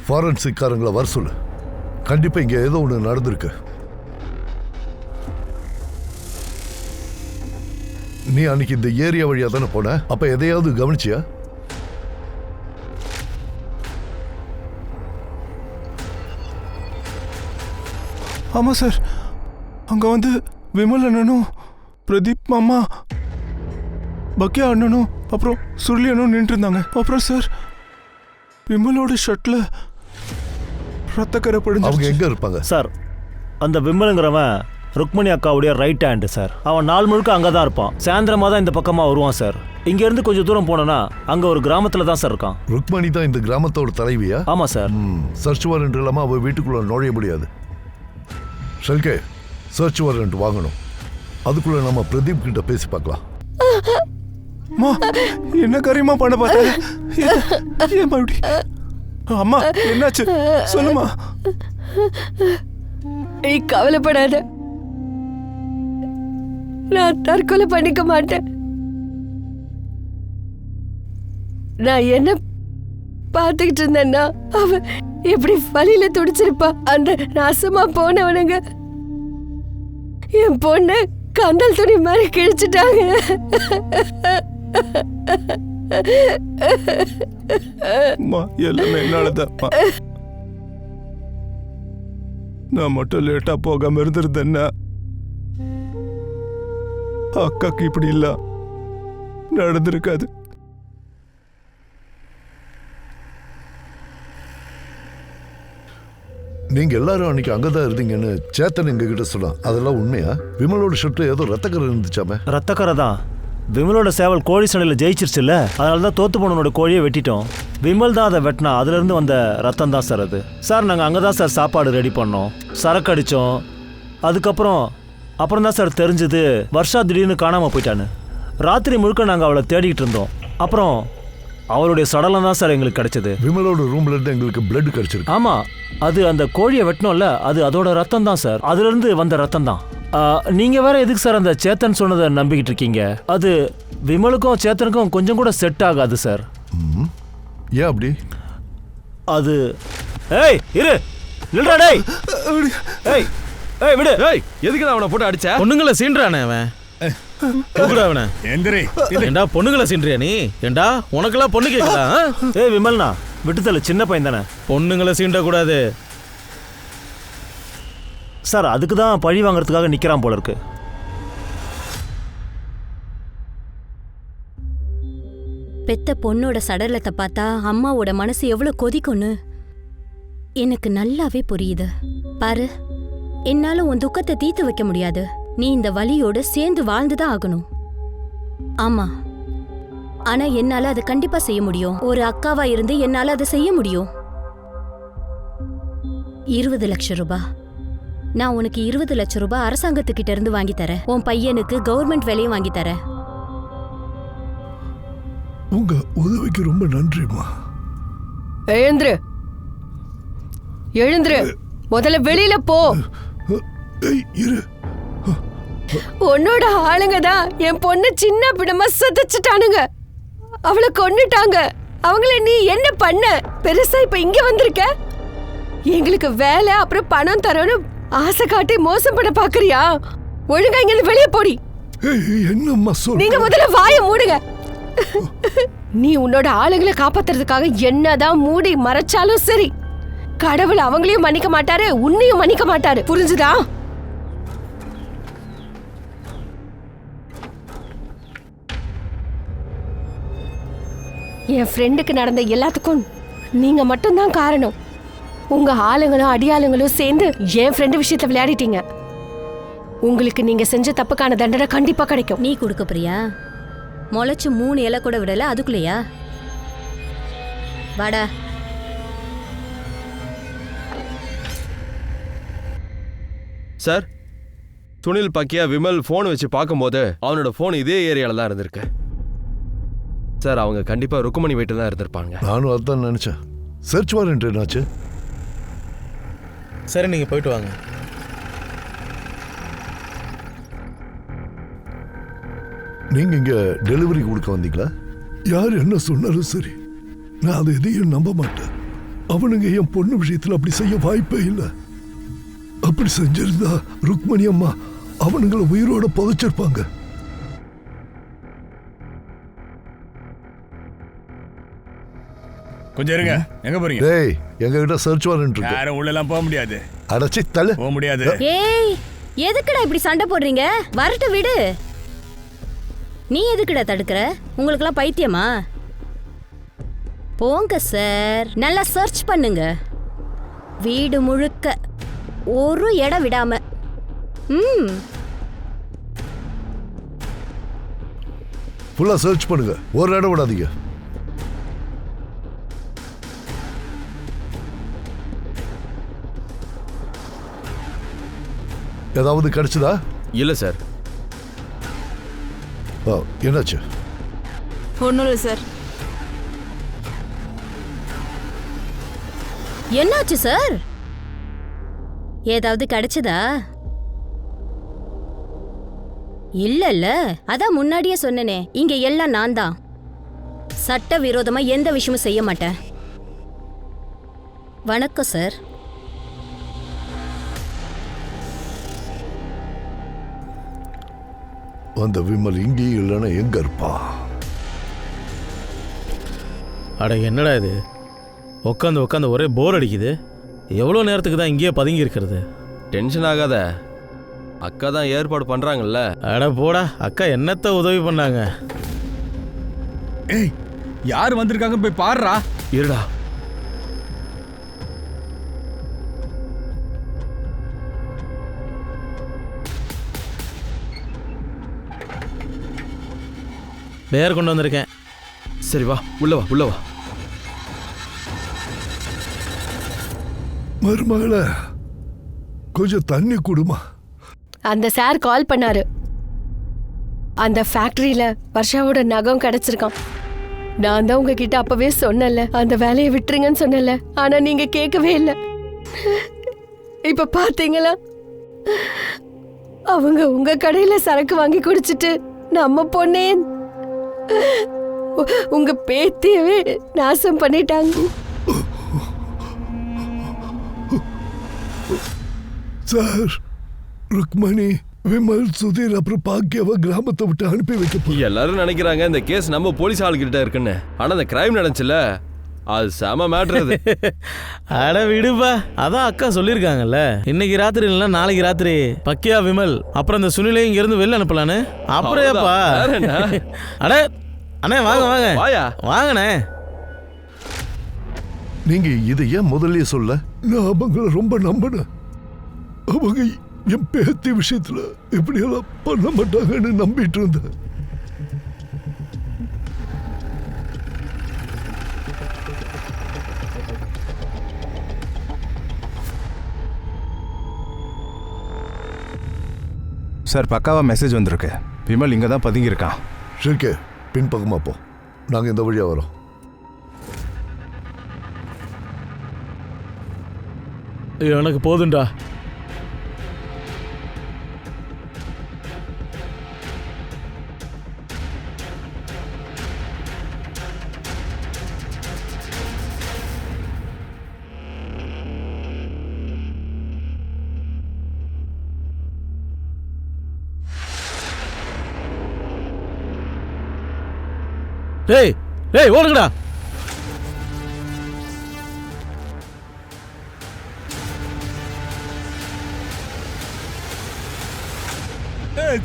ஃபாரன்சிக்காரங்களை வர சொல்லு. கண்டிப்பா இங்க ஏதோ ஒண்ணு நடந்திருக்கு. நீ அன்னைக்கு இந்த ஏரியா வழியா தானே போன? அப்ப எதையாவது கவனிச்சியா? ஆமாம் சார், அங்கே வந்து விமல் அண்ணனும் பிரதீப் மாமா பக்கியா அண்ணனும் அப்புறம் சுருளி அண்ணனும் நின்று இருந்தாங்க. அப்புறம் சார் விமலோட ஷர்ட்ல ரத்தக்கரை படிஞ்சு. அவங்க எங்க இருப்பாங்க சார்? அந்த விமலுங்கிறவன் ருக்மணி அக்காவுடைய ரைட் ஹேண்டு சார். அவன் நாள் முழுக்க அங்கே தான் இருப்பான். சாயந்தரமாக தான் இந்த பக்கமாக வருவான் சார். இங்கேருந்து கொஞ்சம் தூரம் போனோன்னா அங்கே ஒரு கிராமத்தில் தான் சார் இருக்கான். ருக்மணி தான் இந்த கிராமத்தோட தலைவியா? ஆமாம் சார். சர்ச் வாரண்ட் இல்லாமல் அவள் வீட்டுக்குள்ள நுழைய முடியாது. ஷல்கே, சர்ச் வாரண்ட் வாங்கணும். அதுக்குள்ள நம்ம பிரதீப் கிட்ட பேசி பார்க்கலாம். என்ன காரியமா பண்ண பார்த்தேன்? அம்மா என்னாச்சு சொல்லுமா. நீ கவலைப்படாத, நான் தற்கொலை பண்ணிக்க மாட்டேன். நான் என்ன பார்த்துக்கிட்டு இருந்தேன்னா அவ எப்படி வழியில துடிச்சிருப்பா. அந்த நாசமா போனவனுங்க என் பொண்ணு கந்தல் துணி மாதிரி கிழிச்சிட்டாங்க. எல்லாமே என்னாலதான். நான் மட்டும் லேட்டா போகாம இருந்திருந்தேன்னா அக்காக்கு இப்படி இல்ல நடந்திருக்காது. நீங்க எல்லாரும் அன்னைக்கு அங்கதான் இருந்தீங்கன்னு சேத்தன் எங்க கிட்ட சொன்னான். அதெல்லாம் உண்மையா? விமலோட ஷர்ட்ல ஏதோ ரத்தக்கரை இருந்துச்சாமே. ரத்தக்கரை தான். விமலோட சேவல் கோழி சண்டையில் ஜெயிச்சிருச்சுல்ல, அதனால தான் தோத்து போனவனோட கோழியை வெட்டிட்டோம். விமல் தான் அதை வெட்டினா. அதுலேருந்து வந்த ரத்தம் தான் சார் அது. சார் நாங்கள் அங்கே தான் சார் சாப்பாடு ரெடி பண்ணோம், சரக்கு அடித்தோம். அப்புறம் தான் சார் தெரிஞ்சது வர்ஷா திடீர்னு காணாமல் போயிட்டான்னு. ராத்திரி முழுக்க நாங்கள் அவளை தேடிக்கிட்டு இருந்தோம். அப்புறம் அவளுடைய சடலம் தான் சார் எங்களுக்கு கிடைச்சது. விமலோட ரூம்ல இருந்து எங்களுக்கு பிளட் கிடைச்சிருக்கு. ஆமாம், அது அந்த கோழியை வெட்டினோம்ல, அது அதோட ரத்தம் தான் சார். அதுலேருந்து வந்த ரத்தம் தான். நீங்க வேற எதுக்கு சார் அந்த சேத்தன் சொன்னதை நம்பிக்கிட்டு இருக்கீங்க? அது விமலுக்கும் சேத்தனுக்கும் கொஞ்சம் கூட செட் ஆகாது சார். ஏன் அப்படி? அது ஏய் இரு நில்றா டேய். ஏய் ஏய் விடு. ஏய் எதுக்கு அவனை போட்டு அடிச்ச? பொண்ணுங்களை சீன்றானே அவன். அவனை எந்திரி. ஏண்டா பொண்ணுங்களை சீன்றியா நீ? ஏண்டா உனக்கெல்லாம் பொண்ணு கேட்கலாம்? ஏய் விமல்னா விட்டுத்தல, சின்ன பையன் தானே. பொண்ணுங்களை சீண்டக்கூடாது சார். அதுக்கு தான் பழி வாங்குறதுக்காக நிக்கிறான் போல இருக்கு. பெத்த பொண்ணோட சடலத்தை பார்த்தா அம்மாவோட மனசு எவ்வளவு கொதிக்கும்னு எனக்கு நல்லாவே புரியுது. பாரு, என்னால உன் துக்கத்தை தீர்த்து வைக்க முடியாது. நீ இந்த வலியோட சேர்ந்து வாழ்ந்துதான் ஆகணும். ஆமா, ஆனா என்னால அதை கண்டிப்பா செய்ய முடியும். ஒரு அக்காவா இருந்து என்னால அதை செய்ய முடியும். 20 லட்சம் ரூபாய். நான் உனக்கு 20 லட்சம் ரூபாய் அரசாங்கத்துக்கிட்ட இருந்து வாங்கி தரேன். உன் பையனுக்கு கவர்மெண்ட் வேலையும் வாங்கி தரேன். உங்க உதவிக்கு ரொம்ப நன்றிமா. எழுந்துரு, எழுந்துரு, முதல்ல வெளியில போ. இரு. உன்னோட ஆளுங்க தான் என் பொண்ணு சின்ன பிடமா சதைச்சிட்டானுங்க. அவளை கொன்னுட்டாங்க. அவங்கள நீ என்ன பண்ண? பெருசா இப்ப இங்க வந்திருக்க. எங்களுக்கு வேலை அப்புறம் பணம் தரணும் ஆசை காட்டி மோசம் பண்ண பாக்குறியா? ஒழுங்கா இங்க இருந்து வெளியே போடி. என்னம்மா சொல்ற? நீங்க முதல்ல வாயை மூடுங்க. நீ உன்னோட ஆளுங்களை காப்பாத்துறதுக்காக என்னதான் மூடி மறைச்சாலும் சரி, கடவுள் அவங்களையும் மன்னிக்க மாட்டாரு, உன்னையும் மன்னிக்க மாட்டாரு. புரிஞ்சுதா? என் ஃப்ரெண்டுக்கு நடந்த எல்லாத்துக்கும் நீங்க மட்டும்தான் காரணம். உங்க ஆளுங்களும் அடியாளுங்களும் சேர்ந்து என் ஃப்ரெண்டு விஷயத்தை விளையாடிட்டீங்க. உங்களுக்கு நீங்க செஞ்ச தப்புக்கான தண்டனை கண்டிப்பா கிடைக்கும். நீ கொடுக்க பிரியா? முளைச்சு 3 இலை கூட விடல, அதுக்குள்ளயா? வாடா. சார், சுனில் பக்கியா விமல் ஃபோன் வச்சு பார்க்கும்போது அவனோட ஃபோன் இதே ஏரியாவில் தான் இருந்திருக்கு சார். அவங்க கண்டிப்பா ருக்குமணி வீட்டில் தான் இருந்திருப்பாங்க. நானும் அதான் நினைச்சேன். சர்ச் வாரண்ட் என்னாச்சு? சரி, நீங்கள் போயிட்டு வாங்க. நீங்க இங்க டெலிவரி கொடுக்க வந்தீங்களா? யார் என்ன சொன்னாலும் சரி, நான் அதை எதையும் நம்ப மாட்டேன். அவனுங்க என் பொண்ணு விஷயத்துல அப்படி செய்ய வாய்ப்பே இல்லை. அப்படி செஞ்சிருந்தா ருக்மணி அம்மா அவனுங்களை உயிரோட புதைச்சிருப்பாங்க. கொஞ்சம் இருங்க. எங்க போறீங்க? டேய், எங்க கிட்ட சர்ச் வாரண்ட் இருக்கு. யாரும் உள்ள எல்லாம் போக முடியாது. அடச்சி தள்ளு. போக முடியாது. ஏய், எதுக்குடா இப்படி சண்டை போடுறீங்க? வரட்டு விடு. நீ எதுக்குடா தடுக்கிற? உங்களுக்கெல்லாம் பைத்தியமா? போங்க சார், நல்லா சர்ச் பண்ணுங்க வீடு முழுக்க, ஒரு இடம் விடாம. ஃபுல்லா சர்ச் பண்ணுங்க, ஒரு இடம் விடாதீங்க. ஏதாவது கிடைச்சதா? இல்ல சார். என்னாச்சு? ஒன்றும் இல்லை சார். என்னாச்சு சார்? ஏதாவது கிடைச்சதா? இல்ல, அதான் முன்னாடியே சொன்னனே, இங்க எல்லாம் நான் தான். சட்ட விரோதமா எந்த விஷயமும் செய்ய மாட்டேன். வணக்கம் சார். அந்த விமல் இங்கேயும் இல்லைன்னா எங்க இருப்பா? அட என்னடா இது, உட்காந்து ஒரே போர் அடிக்குது. எவ்வளோ நேரத்துக்கு தான் இங்கேயே பதுங்கி இருக்கிறது? டென்ஷன் ஆகாத, அக்கா தான் ஏற்பாடு பண்றாங்கல்ல. அட போடா, அக்கா என்னத்த உதவி பண்ணாங்க? ஏய், யார் வந்திருக்காங்க போய் பாருடா. இருடா. பேர் கொண்டு வந்திருக்கேன். சரி வா, உள்ள வா, உள்ள வா. மருமகள, கொஞ்சம் தண்ணி குடுமா. அந்த சார் கால் பண்ணாரு. அந்த ஃபேக்டரியில வர்ஷாவோட நகம் கிடைச்சிருக்கான். நான் தான் உங்ககிட்ட அப்பவே சொன்னல, அந்த வேலையை விட்டுருங்கன்னு சொன்னல. ஆனா நீங்க கேட்கவே இல்லை. இப்ப பாத்தீங்களா, அவங்க உங்க கடையில சரக்கு வாங்கி குடிச்சிட்டு நம்ம பொண்ணே உங்க பேத்தியவே நாசம் பண்ணிட்டாங்க. சார், ருக்மணி, விமல், சுதீர் அப்புறம் பாக்கியாவை கிராமத்தை விட்டு அனுப்பி வைக்க எல்லாரும் நினைக்கிறாங்க இந்த கேஸ் நம்ம போலீஸ் ஆளுகிட்ட இருக்குன்னு. ஆனா அந்த கிரைம் நடந்துச்சுல, அது செம மேட்டர். அது அட விடுப்பா, அதான் அக்கா சொல்லியிருக்காங்கல்ல, இன்னைக்கு ராத்திரி இல்லைன்னா நாளைக்கு ராத்திரி பக்கியா, விமல் அப்புறம் இந்த சுனிலையும் இங்க இருந்து வெளில அனுப்பலான்னு. அப்புறம் ஏப்பா? அட அண்ணே, வாங்க வாங்க வாயா, வாங்கண்ணே. நீங்க இதை ஏன் முதல்லயே சொல்ல? நான் அவங்கள ரொம்ப நம்பினேன். அவங்க என் பேத்தி விஷயத்துல இப்படியெல்லாம் பண்ண மாட்டாங்கன்னு நம்பிட்டு இருந்தேன். சார் பக்காவா மெசேஜ் வந்திருக்கு. விமல் இங்கே தான் பதுங்கியிருக்கான். ஷில்கே பின்பக்கமா போ, நாங்க இந்த வழியா வரோம். எனக்கு போதுண்டா. டேய் டேய் ஓடுங்கடா.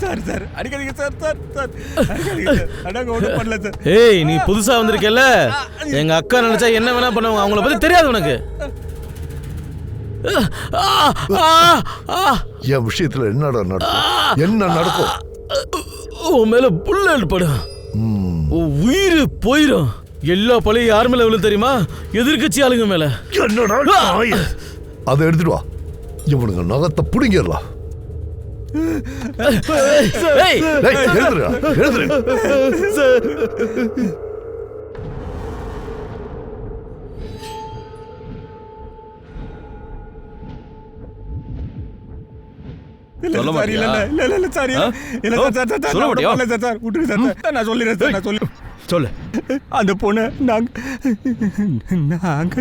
சார் சார் அடிக்காதீங்க சார் சார் சார் அடிக்காதீங்க சார். அடங்க ஒன்றும் பண்ணல சார். ஏய் நீ புதுசா வந்திருக்கல, எங்க அக்கா நினைச்சா என்ன வேணா பண்ணுவாங்க, அவங்கள பத்தி தெரியாது உனக்கு. என் விஷயத்துல என்னடா நடக்கும்? என்ன நடக்கும்? உன் மேல புல்லட் படும், உயிர் போயிடும். எல்லா பழைய யார் மேல விழு தெரியுமா? எதிர்கட்சி ஆளுங்க மேல. என்னடா அதை எடுத்துட்டு வா, இவனுங்க நகத்தை புடிங்கிடலாம். எழுதுறா எழுதுற. சொல்ல மாட்டியா? இல்ல சார் இல்ல சார் சார் சொல்ல மாட்டியா? இல்ல சார் சார் விட்டுருங்க சார். நான் சொல்லிடுறேன் சார், நான் சொல்லு. அந்த பொண்ணு நாங்க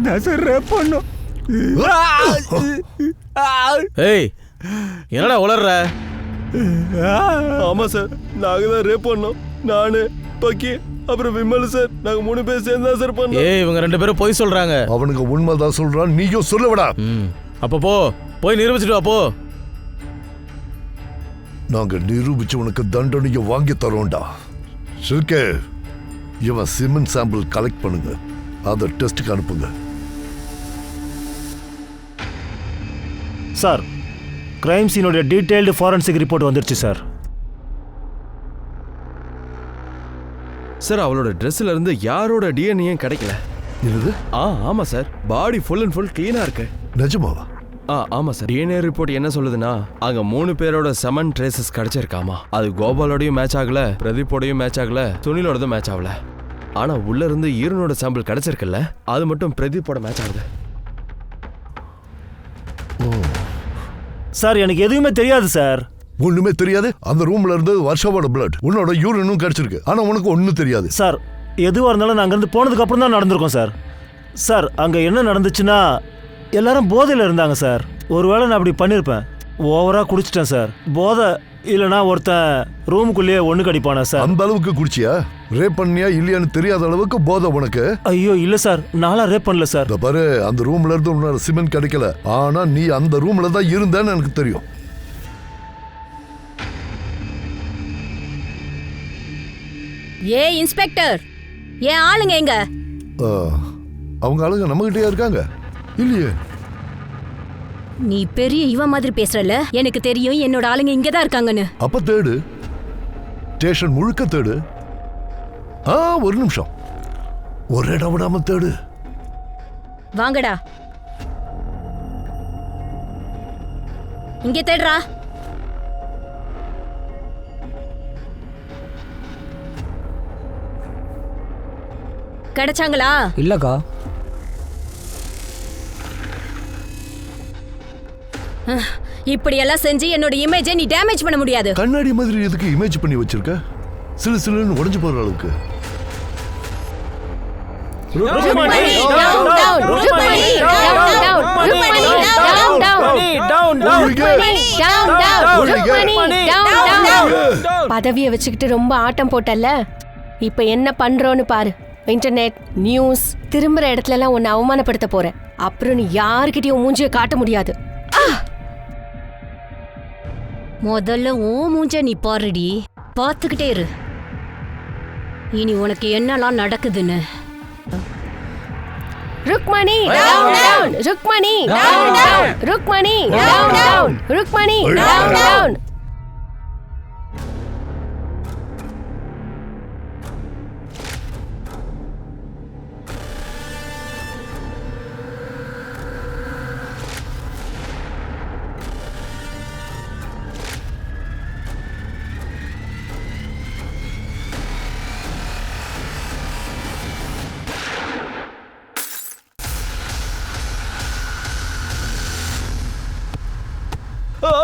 தான் சார் ரேப் பண்ணோம். ஏய் என்னடா உளர்ற? ஆமா சார், நாங்க தான் ரேப் பண்ணோம். நானு பக்கி அப்புறம் விமல் சார், நாங்க 3 பேர் சேர்ந்து தான் சார் பண்ணோம். ஏய் இவங்க 2 பேரும் பொய் சொல்றாங்க. அவனுக்கு உண்மைதான் சொல்றான், நீயும் சொல்ல விடா. அப்ப போ, போய் நிரூபிச்சிட்டு வா போ. நாங்க நிரூபிச்சு உனக்கு தண்டனையை வாங்கி தரோம்டா. ஷில்கே, இவன் சிமெண்ட் சாம்பிள் கலெக்ட் பண்ணுங்க, அதை டெஸ்ட்டுக்கு அனுப்புங்க. சார் கிரைம் சீனோட டீடைல்டு ஃபாரன்சிக் ரிப்போர்ட் வந்துருச்சு சார். சார் அவளோட ட்ரெஸ்ல இருந்து யாரோட டிஎன்ஏ கிடைக்கல. என்னது? ஆமா sir, body full and full கிளீனா இருக்கு. நிஜமாவா? ஆமா சார். டிஎன்ஏ ரிப்போர்ட் என்ன சொல்லுதுன்னா, அங்க 3 பேரோட செமன் ட்ரேசஸ் கிடைச்சிருக்காமா. அது கோபாலோடையும் மேட்ச் ஆகல, பிரதீப்போடையும் மேட்ச் ஆகல, சுனிலோடதும் மேட்ச் ஆகல. ஆனா உள்ள இருந்து ஈரனோட சாம்பிள் கிடைச்சிருக்குல்ல, அது மட்டும் பிரதீப்போட மேட்ச் ஆகுது. சார் எனக்கு எதுவுமே தெரியாது சார். ஒண்ணுமே தெரியாது? அந்த ரூம்ல இருந்து வருஷாவோட பிளட், உன்னோட யூரினும் கிடைச்சிருக்கு, ஆனா உனக்கு ஒண்ணும் தெரியாது. சார் எதுவாக இருந்தாலும் நாங்கள் இருந்து போனதுக்கு அப்புறம் தான் நடந்திருக்கோம் சார். சார் அங்கே என்ன நடந்துச்சுன்னா எல்லாரும் போதையில் இருந்தாங்க சார். ஒருவேளை நான் அப்படி பண்ணியிருப்பேன், ஓவராக குடிச்சிட்டேன் சார். போதை இல்லைனா ஒருத்தன் ரூமுக்குள்ளேயே ஒன்று கடிப்பானா சார்? அந்த அளவுக்கு குடிச்சியா? ரேப் பண்ணியா இல்லையான்னு தெரியாத அளவுக்கு போதை உனக்கு? ஐயோ இல்லை சார், நான்லாம் ரேப் பண்ணல சார். பாரு, அந்த ரூம்ல இருந்து உன்னோட சிமெண்ட் கிடைக்கல, ஆனா நீ அந்த ரூம்ல தான் இருந்தேன்னு எனக்கு தெரியும். ஏ இன்ஸ்பெக்டர், ஏன் ஆளுங்க எங்க? அவங்க ஆளுங்க நம்ம கிட்டே இருக்காங்க. இல்லையே. நீ பெரிய இவன் மாதிரி பேசுறல, எனக்கு தெரியும் என்னோட ஆளுங்க இங்கதான் இருக்காங்கன்னு. அப்ப தேடு, ஸ்டேஷன் முழுக்க தேடு. ஒரு நிமிஷம், ஒரு இடம் விடாம தேடு. வாங்கடா, இங்க தேடுறா. கிடைச்சாங்களா? இல்லக்கா. இப்படி எல்லாம் செஞ்சு என்னோட இமேஜை நீ டேமேஜ் பண்ண முடியாது. கண்ணாடி மாதிரி எதுக்கு இமேஜ் பண்ணி வச்சிருக்க? சிலு சிலுன்னு உடைஞ்சு போற அளவுக்கு. பதவியை வச்சுக்கிட்டு ரொம்ப ஆட்டம் போட்டல, இப்ப என்ன பண்றோன்னு பாரு. இன்டர்நெட் நியூஸ் திரும்புற இடத்துல எல்லாம் உன்னை அவமானப்படுத்த போறேன். அப்புறம் நீ யாருக்கிட்டையும் மூஞ்சிய காட்ட முடியாது. முதல்ல ஓ மூஞ்ச நீ பாருடி, பார்த்துக்கிட்டே இரு இனி உனக்கு என்னெல்லாம் நடக்குதுன்னு. Rukmani down down, Rukmani down down, Rukmani down down, Rukmani down down.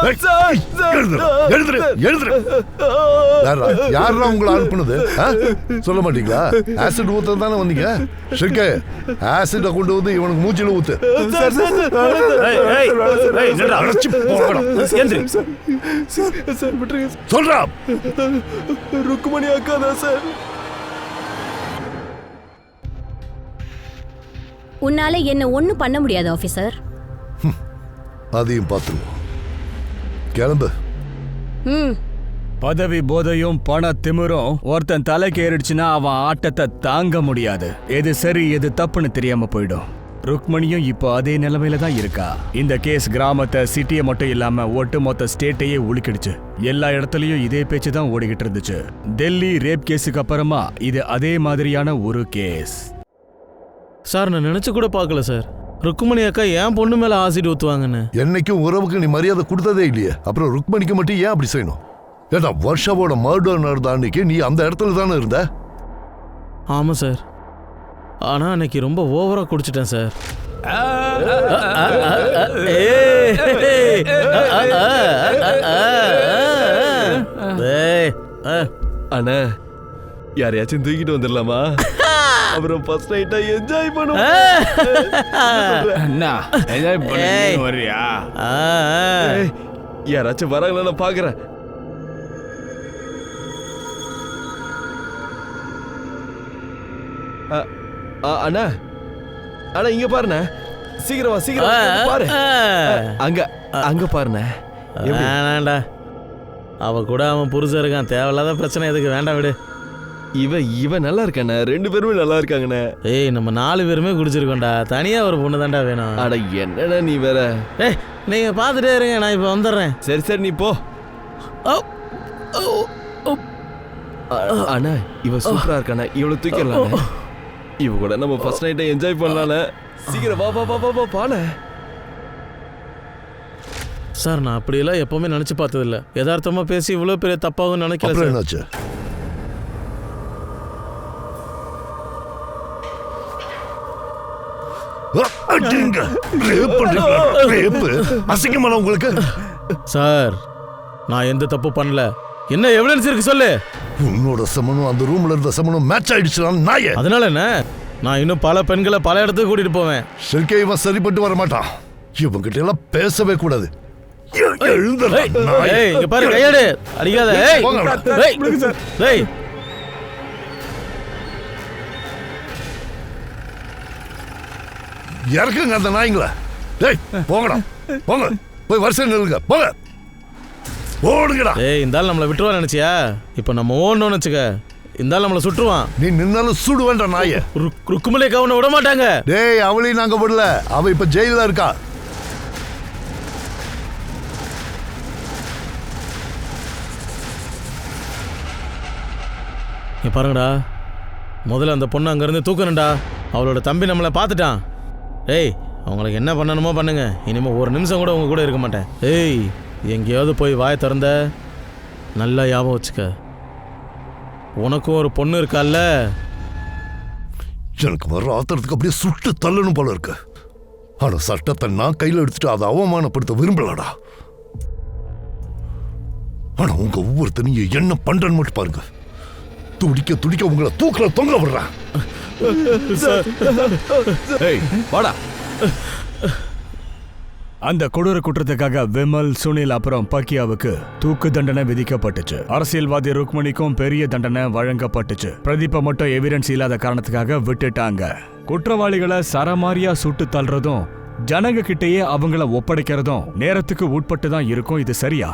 ஏய், எழுந்துரு, எழுந்துரு, எழுந்துரு. யாரா உங்களை அனுப்புனது? சொல்ல மாட்டீங்களா? ஆசிட் ஊத்த தானே வந்தீங்க. ஷெர்கே, ஆசிட கொண்டு வந்து இவனுக்கு மூச்சில ஊத்து. அடைச்சு போகணும். சொல்றா. ருக்குமணி அக்கா தான் சார். உன்னால என்ன ஒண்ணும் பண்ண முடியாது ஆபீசர். அதையும் பார்த்துருவோம். கிளம்பு. பதவி போதையும் பண திமிரும் ஒருத்தன் தலைக்கு ஏறிடுச்சுன்னா அவன் ஆட்டத்தை தாங்க முடியாது. எது சரி எது தப்புன்னு தெரியாம போயிடும். ருக்மணியும் இப்போ அதே நிலைமையில தான் இருக்கா. இந்த கேஸ் கிராமத்தை, சிட்டியை மட்டும் இல்லாம ஒட்டுமொத்த ஸ்டேட்டையே உலுக்கிடுச்சு. எல்லா இடத்துலயும் இதே பேச்சு தான் ஓடிக்கிட்டு இருந்துச்சு. டெல்லி ரேப் கேஸுக்கு அப்புறமா இது அதே மாதிரியான ஒரு கேஸ். சார் நான் நினைச்சு கூட பார்க்கல சார், ருக்குமணி அக்கா ஏன் பொண்ணு மேல ஆசிட் ஊத்துவாங்கன்னு. என்னைக்கும் உறவுக்கு நீ மரியாதை கொடுத்ததே இல்லையே, அப்புறம் ருக்மணிக்கு மட்டும் ஏன் அப்படி செய்யணும்? ஏன்னா வர்ஷாவோட மர்டர் நடந்த அன்னைக்கு நீ அந்த இடத்துல தானே இருந்த. ஆமா சார், ஆனா அன்னைக்கு ரொம்ப ஓவரா குடிச்சிட்டேன் சார். அண்ணா யாரையாச்சும் தூக்கிட்டு வந்துடலாமா? அப்புறம் ஃபர்ஸ்ட் நைட்டா என்ஜாய் பண்ணுவோம். வரியா? யாராச்சும் வராங்களா நான் பாக்குறேன். அண்ணா அண்ணா இங்க பாருண்ணா, சீக்கிரமா சீக்கிரம் பாரு. அங்க அங்க பாருண்ணா. வேண்டாண்டா, அவ கூட அவன் புருஷன் இருக்கான், தேவையில்லாத பிரச்சனை எதுக்கு, வேண்டாம் விடு. இவன் நல்லா இருக்காண்ணா, 2 பேருமே நல்லா இருக்காங்கண்ணே. ஏய் நம்ம 4 பேருமே குடிச்சிருக்கோம்டா, தனியா ஒரு பொண்ணு தான்டா வேணும். அட என்னடா நீ வேற. ஏய் நீங்க பாத்துட்டே இருங்க, நான் இப்ப வந்துடுறேன். சரி சரி நீ போ. அண்ணா இவ சூப்பரா இருக்காண்ணா, இவளை தூக்கிடலாம். இவ கூட நம்ம ஃபர்ஸ்ட் நைட்டை என்ஜாய் பண்ணலாம்ல. சீக்கிரம் வா வா வா வா பால. சார் நான் அப்படியெல்லாம் எப்பவுமே நினைச்சு பார்த்ததில்ல, யதார்த்தமா பேசி இவ்வளவு பெரிய தப்பாகும் நினைக்கல சார். என்னாச்சு? அசிங்கமான உங்களுக்கு. சார் நான் எந்த தப்பு பண்ணல, என்ன எவிடன்ஸ் இருக்கு சொல்லு. உன்னோட சமனும் அந்த ரூம்ல இருந்த சமனும் மேட்ச் ஆயிடுச்சு. நாயே, அதனால என்ன, நான் இன்னும் பல பெண்களை பல இடத்துக்கு கூட்டிட்டு போவேன். ஷெர்கே இவன் சரிப்பட்டு வர மாட்டான். இவங்கிட்ட எல்லாம் பேசவே கூடாது. இங்க பாரு, கையாடு அடிக்காத. இறக்குங்க அந்த நாய்ங்கள. டேய் போங்கடா, போங்க போய் வரிசை நில்லுங்க, போங்க ஓடுங்கடா. ஏய் இந்த ஆள் நம்மளை விட்டுருவா நினைச்சியா? இப்போ நம்ம ஓடணும்னு வச்சுக்க, இந்த ஆள் நம்மளை சுட்டுருவான். நீ நின்னாலும் சுடுவேன்ற நாய. ருக்குமலைக்கு அவனை விட மாட்டாங்க. டேய் அவளையும் நாங்க விடல, அவ இப்ப ஜெயில இருக்கா. பாருங்கடா, முதல்ல அந்த பொண்ணு அங்கேருந்து தூக்கணும்டா. அவளோட தம்பி நம்மளை பார்த்துட்டான். ஏய் அவங்களுக்கு என்ன பண்ணணுமோ பண்ணுங்க, இனிமேல் ஒரு நிமிஷம் கூட உங்க கூட இருக்க மாட்டேன். ஏய் எங்கேயாவது போய் வாயை திறந்த நல்லா ஞாபகம் வச்சுக்க, உனக்கும் ஒரு பொண்ணு இருக்கால்ல. எனக்கு வர்ற ஆத்திரத்துக்கு அப்படியே சுட்டு தள்ளணும் போல இருக்கு. ஆனா சட்டத்தை நான் கையில் எடுத்துட்டு அதை அவமானப்படுத்த விரும்பலடா. ஆனா உங்க ஒவ்வொருத்தனையும் என்ன பண்றன்னு மட்டும் பாருங்க. துடிக்க துடிக்க உங்களை தூக்கல தொங்க விடுறேன். வாடா. அந்த கொடூர குற்றத்துக்காக விமல், சுனில் அப்புறம் பக்கியாவுக்கு தூக்கு தண்டனை விதிக்கப்பட்டுச்சு. அரசியல்வாதி ருக்மணிக்கும் பெரிய தண்டனை வழங்கப்பட்டுச்சு. பிரதீப்பை மட்டும் எவிடன்ஸ் இல்லாத காரணத்துக்காக விட்டுட்டாங்க. குற்றவாளிகளை சரமாரியா சுட்டு தள்ளுறதும் ஜனங்க கிட்டேயே அவங்கள ஒப்படைக்கிறதும் நேரத்துக்கு உட்பட்டு தான் இருக்கும். இது சரியா?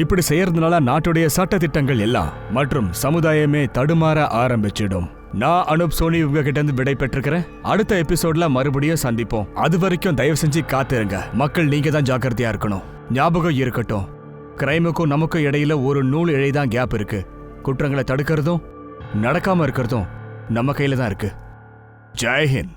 இப்படி செய்யறதுனால நாட்டுடைய சட்ட திட்டங்கள் எல்லாம் மற்றும் சமுதாயமே தடுமாற ஆரம்பிச்சிடும். நான் அனுப் சோனி உங்ககிட்ட இருந்து விடை பெற்றிருக்கிறேன். அடுத்த எபிசோட்ல மறுபடியும் சந்திப்போம். அது வரைக்கும் தயவு செஞ்சு காத்திருங்க. மக்கள் நீங்க தான் ஜாக்கிரதையா இருக்கணும். ஞாபகம் இருக்கட்டும், கிரைமுக்கும் நமக்கும் இடையில ஒரு நூல் இழைதான் கேப் இருக்கு. குற்றங்களை தடுக்கிறதும் நடக்காம இருக்கிறதும் நம்ம கையில தான் இருக்கு. ஜெய் ஹிந்த்.